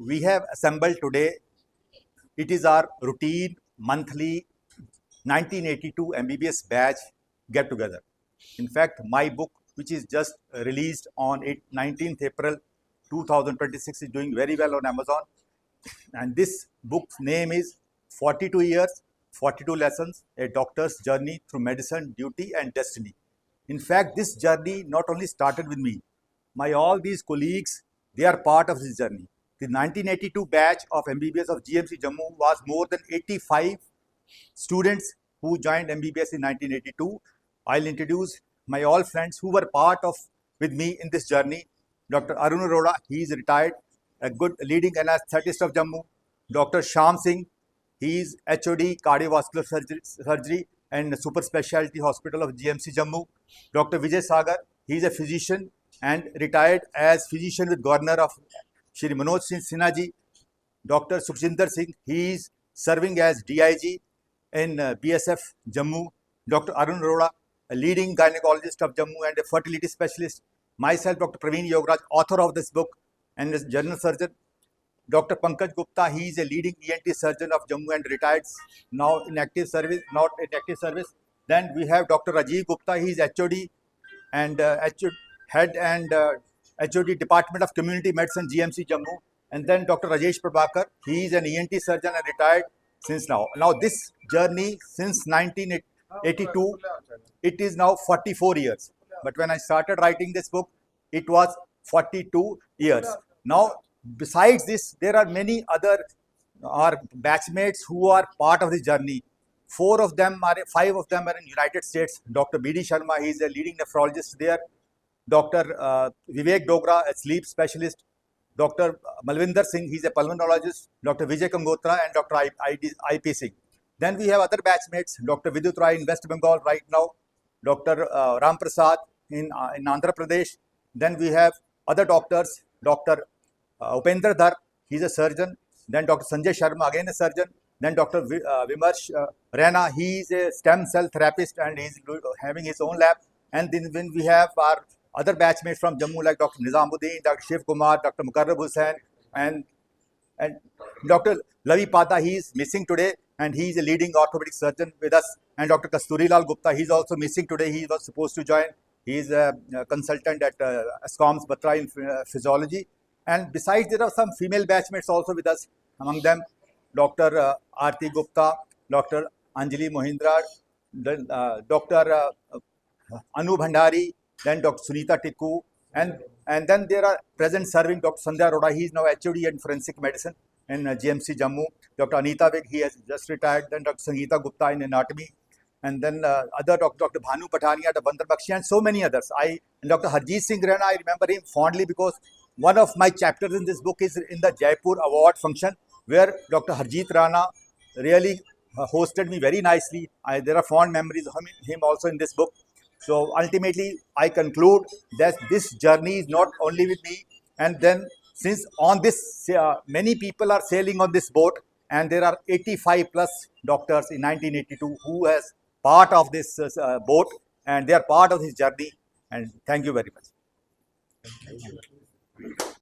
we have assembled today. It is our routine monthly 1982 MBBS batch get together. In fact, my book, which is just released on 19th April 2026, is doing very well on Amazon. And this book's name is 42 Years, 42 Lessons, A Doctor's Journey Through Medicine, Duty and Destiny. In fact, this journey not only started with me, my all these colleagues, they are part of this journey. The 1982 batch of MBBS of GMC Jammu was more than 85 students who joined MBBS in 1982. I'll introduce my all friends who were part of with me in this journey. Dr. Arun Arora, he is retired, a good leading anesthetist of Jammu. Dr. Sham Singh, he is HOD cardiovascular surgery and super specialty hospital of GMC Jammu. Dr. Vijay Sagar, he is a physician and retired as physician with Governor of Shri Manoj Singh Sinha ji. Dr. Sukhjinder Singh, he is serving as DIG in BSF Jammu. Dr. Arun Arora, a leading gynecologist of Jammu and a fertility specialist. Myself, Dr. Praveen Yograj, author of this book and a general surgeon. Dr. Pankaj Gupta, he is a leading ENT surgeon of Jammu and retired now in active service, not in active service. Then we have Dr. Rajiv Gupta, he is HOD and head and HOD Department of Community Medicine, GMC Jammu. And then Dr. Rajesh Prabhakar, he is an ENT surgeon and retired since now. Now this journey since 1982, it is now 44 years. But when I started writing this book, it was 42 years. Now, besides this, there are many other our batchmates who are part of this journey. 5 of them are in United States. Dr. B.D. Sharma, he is a leading nephrologist there. Dr. Vivek Dogra, a sleep specialist. Dr. Malvinder Singh, he is a pulmonologist. Dr. Vijay Kangotra and Dr. I.P. Singh. Then we have other batchmates. Dr. Vidut Rai in West Bengal right now. Dr. Ram Prasad in Andhra Pradesh. Then we have other doctors. Dr. Upendra Dhar, he is a surgeon. Then Dr. Sanjay Sharma, again a surgeon. Then Dr. Vimarsh Rana, he is a stem cell therapist and he is having his own lab. And then when we have our other batchmates from Jammu like Dr. Nizamuddin, Dr. Shiv Kumar, Dr. Mukarrab Hussain and Dr. Lavi Pata, he is missing today and he is a leading orthopedic surgeon with us. And Dr. Kasturi Lal Gupta, he is also missing today. He was supposed to join. He is a consultant at SCOMS Batra in physiology. And besides, there are some female batchmates also with us. Among them, Dr. Aarti Gupta, Dr. Anjali Mohindra, then Dr. Anu Bhandari, then Dr. Sunita Tikku, and then there are present serving Dr. Sandhya Arora. He is now HOD in forensic medicine in GMC Jammu. Dr. Anita Vig, he has just retired. Then Dr. Sangeeta Gupta in anatomy. And then other Dr. Bhanu Pathania, Dr. Bandar Bakshi, and so many others. And Dr. Harjeet Singh Rana, I remember him fondly because one of my chapters in this book is in the Jaipur award function where Dr. Harjeet Rana really hosted me very nicely. There are fond memories of him also in this book. So ultimately, I conclude that this journey is not only with me. And then since on this, many people are sailing on this boat and there are 85 plus doctors in 1982 who has part of this boat and they are part of this journey. And thank you very much.